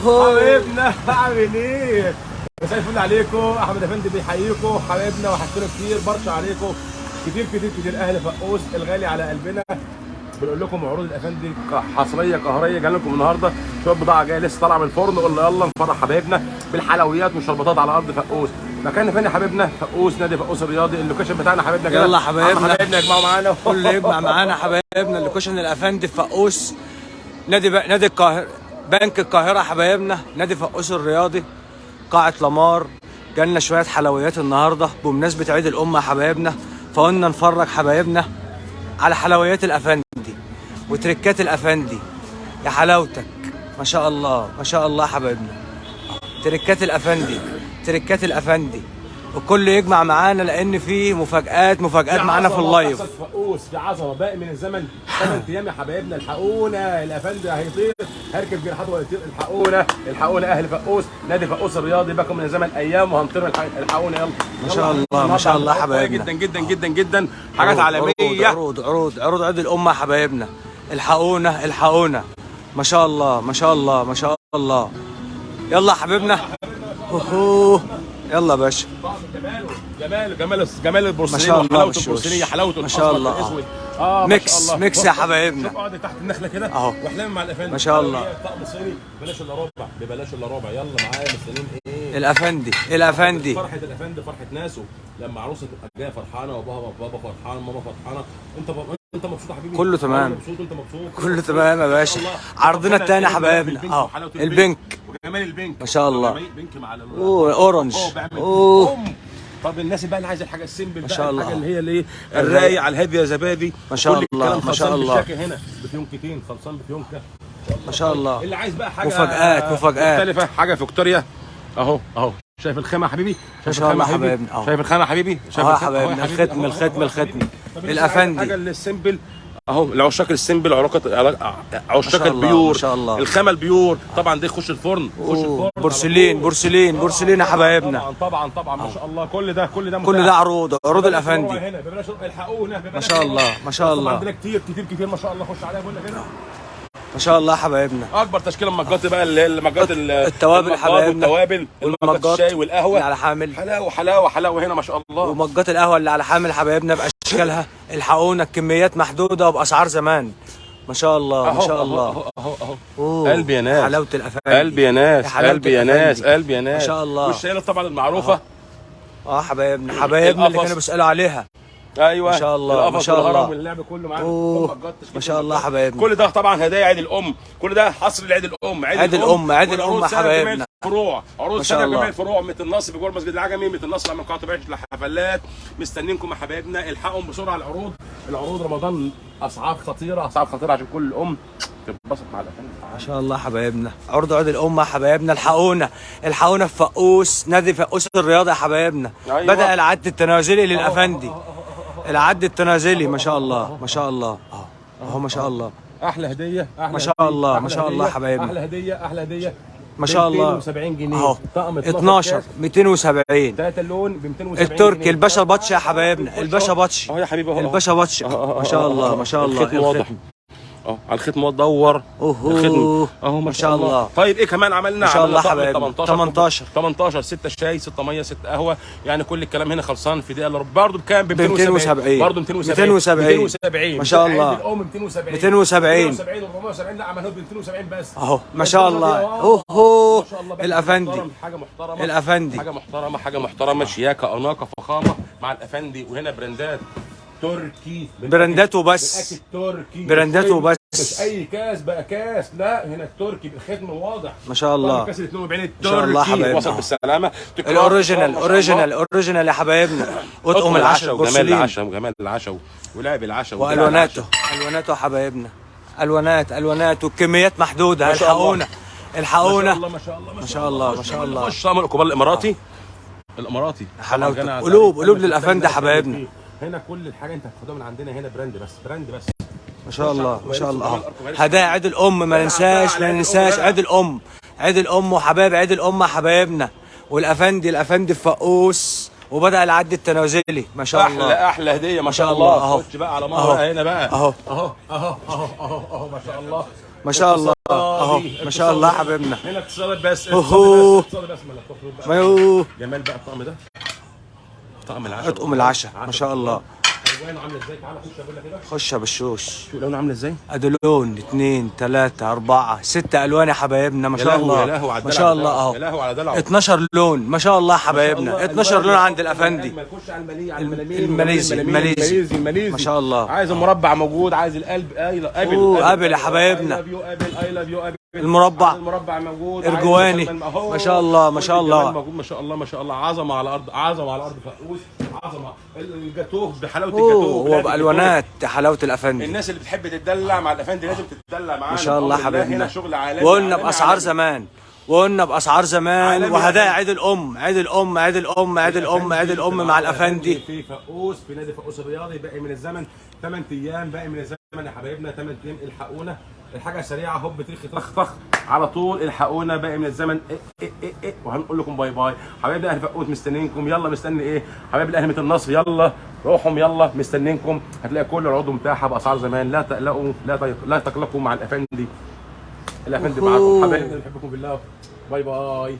حبايبنا عامل ايه؟ مساء الفل عليكم، احمد افندي بيحييكم حبايبنا، وحشتونا كتير برشا عليكم كتير كتير كتير. اهل فقوس الغالي على قلبنا، بنقول لكم عروض الافندي حصريه قهريه جايه لكم النهارده. شويه بضاعه جايه لسه طالعه من الفرن، قلنا يلا نفرح حبايبنا بالحلويات والشربطات على ارض فقوس. مكاننا فين يا حبايبنا؟ فقوس، نادي فقوس الرياضي. اللوكيشن بتاعنا حبايبنا كده، يلا حبايبنا يجمعوا معانا كل يجمع معانا حبايبنا. اللوكيشن الافندي في فقوس، نادي القاهره، بنك القاهره حبايبنا، نادي فقوس الرياضي، قاعه لامار. جالنا شويه حلويات النهارده بمناسبه عيد الام يا حبايبنا، فقلنا نفرج حبايبنا على حلويات الافندي وتركات الافندي. يا حلاوتك، ما شاء الله ما شاء الله حبايبنا. تركات الافندي، تركات الافندي، الكل يجمع معانا لان في مفاجآت معانا في اللايف. فقوس في عظمه باقي من الزمن 8 ايام يا حبايبنا. الحقونا، الافندي هيطير، هركب جناحاته وهيطير. الحقونا الحقونا اهل فقوس، نادي فقوس الرياضي، باقي من الزمن ايام وهنطير. الحقونا يلا. ما شاء الله ما شاء الله حبايبنا، جدا جدا جدا جدا، حاجات عالميه. عروض عيد الامه حبايبنا. الحقونا الحقونا، ما شاء الله ما شاء الله ما شاء الله. يلا حبيبنا، يلا يا باشا. جمال البورسلين، ما شاء الله، حلاوه البورسلينيه، حلاوه ما شاء الله. الاسود. ميكس ميكس يا حبايبنا. اقعد تحت النخله كده اهو، واحلام مع الافندي. ما شاء الله. طقم صيني ببلاش الا ربع، ببلاش الا ربع. يلا معايا مستنيين ايه؟ الافندي الافندي، فرحه الافندي فرحه ناسه. لما عروسه تبقى جايه فرحانه وبابا فرحان، ماما فرحانه، انت مبسوط يا حبيبي؟ كله تمام، مبسوط، انت مبسوط، كله تمام يا باشا. عرضنا الثاني حبايبنا اهو، البنك، وجمال البنك ما شاء الله. بنك مع اورنج. طب الناس بقى اللي عايزه الحاجه السيمبل، ما شاء الله، الحاجه اللي هي الايه الرايق على الهادي يا زبادي، ما شاء الله ما شاء الله. هنا بفيونكتين خلصان بفيونكه ما شاء الله. اللي عايز بقى حاجه مفاجآت مختلفه، حاجه فيكتوريا اهو. شايف الخامه يا حبيبي؟ ما شاء الله حبايبنا اهو. شايف الخامه يا حبيبي؟ شايف يا حبايبنا، الختم الافندي. حاجه السيمبل اهو، العشاق السيمبل، عشاق البيور، ما شاء الله. الخامه البيور طبعا. دي خش الفرن، بورسلين يا حبايبنا. طبعا ما شاء الله. كل ده كل ده عروض الافندي. الحقونا ما شاء الله ما شاء الله. عندنا كتير ما شاء الله. خش عليها بقول لك هنا ما شاء الله حبايبنا. اكبر تشكيله مجات بقى، اللي هي المجات التوابل حبايبنا، والتوابل، المجات الشاي والقهوه اللي على حامل، حلاوه هنا ما شاء الله. ومجات القهوه اللي على حامل حبايبنا باشكالها. الحقونا، الكميات محدوده وباسعار زمان. ما شاء الله ما شاء الله. اهو قلبي يا ناس، حلاوه الافندي، قلبي يا ناس، قلبي يا ناس، قلبي يا ناس، ما شاء الله. والشايله طبعا المعروفه حبايبنا اللي كانوا بيسالوا عليها. ايوه ما شاء الله ما شاء الله. واللعب كله معانا. ما شاء الله حبايبنا. كل ده طبعا هدايا عيد الام، كل ده حصر لعيد الام. عيد الام حبايبنا. فروع عروض سنه الله. كمان، فروع مثل النصر بجوار مسجد العجمي، مثل النصر من قاعه بعيش لحفلات. مستنينكم يا حبايبنا، الحقهم بسرعه. العروض رمضان اسعار خطيره، اسعار خطيره عشان كل ام تتبسط مع الافندي. ما شاء الله حبايبنا. عروض عيد الام حبايبنا. الحقونا في فقوس، نادي فقوس الرياضي يا حبايبنا. أيوة. بدأ العد التنازلي للافندي. العد التنازلي ما شاء الله ما شاء الله اهو. ما شاء الله. احلى هديه، ما شاء الله ما شاء الله حبايبنا. احلى هديه ما شاء الله. 270 جنيه اهو، طقم 12 270. 3 لون ب 270 التركي الباشا باتشي يا حبايبنا. الباشا باتشي اهو يا حبيبي، اهو الباشا باتشي. ما شاء الله ما شاء الله. الختم واضح اهو، على الختم دور الختم اهو ما شاء الله. طيب ايه كمان عملنا؟ ما شاء الله حبايبنا. 18 6 شاي 6 ميه 6 قهوه، يعني كل الكلام هنا خلصان في دقيقه الا ربع. برضه بكام؟ ب 270 برضه 270 ما شاء الله. الام 270 270 470 لا عملوه ب 270 بس اهو. ما شاء الله. الافندي، حاجه محترمه، الافندي حاجه محترمه، شياكه، اناقه، فخامه مع الافندي. وهنا براندات تركي، براندات وبس، براندات وبس. مش اي كاس بقى كاس، لا هنا التركي بالختم واضح. ما شاء الله. كاس ال 42 ما شاء الله حبايبنا. وصل بالسلامه. الاوريجينال يا حبايبنا. اطقم العشاء، جمال العشاء ولعب العشاء والواناته يا حبايبنا. الوانات والكميات محدوده. الحقونا ما شاء الله. خش سامر الكبار الاماراتي حلاوته. قلوب للافندي حبايبنا. هنا كل الحاجه انت هتاخدها من عندنا هنا، براند بس. ما شاء الله ما شاء الله اهو. هدايا عيد الام، ما ننساش عيد الام وحبايب عيد الام حبايبنا. والافندي في فقوس وبدأ العد التنازلي ما شاء الله. احلى هديه ما شاء الله. الله. خش بقى على مره هنا بقى اهو اهو ما شاء الله ما شاء الله اهو ما شاء الله حبيبنا. هنا اتصالات بس أوهو. اتصالات بس ملك بقى. مايو جمال بقى الطقم ده طقم العشاء. اطقم العشاء ما شاء الله. الوانه عامله ازاي؟ تعالى خش اقول لك كده. خش يا بشوش. شوف لونه عامله ازاي؟ ادي لون 2 3 4 6 الوان يا حبايبنا ما شاء الله. يا لهوي على ما شاء الله اهو. يا لهوي على دلعه. 12 لون ما شاء الله حبايبنا. 12 لون عند الافندي. خش على الماليزي ما شاء الله. عايز المربع موجود، عايز القلب قابل يا حبايبنا. اي لاف يو المربع موجود. ارجواني ما شاء الله ما شاء الله موجود ما شاء الله ما شاء الله. عظمه على الارض، عظمه على الارض فقوس. عظمه الجاتوه بحلاوه الجاتوه وبالوانات حلاوه الافندي. الناس اللي بتحب تتدلع مع الافندي لازم تتدلع معانا ما شاء الله حبايبنا. هنا شغل عالمي. وقلنا باسعار زمان وهدايا عيد الام مع الافندي. في فقوس في نادي فقوس الرياضي. باقي من الزمن 8 ايام، باقي من الزمن يا حبايبنا 8 ايام. الحقونا الحاجه سريعه هوب تريخ طخ طخ على طول. الحقونا باقي من الزمن وهنقول لكم باي باي. حبايبنا اهل فقوس مستنيينكم. يلا مستني ايه حبايب الاهل النصر؟ يلا روحهم يلا مستنيينكم. هتلاقي كل العروض متاحه باسعار زمان. لا تقلقوا لا تقلقوا مع الافندي. الافندي معاكم حبايبنا، بنحبكم بالله. باي باي.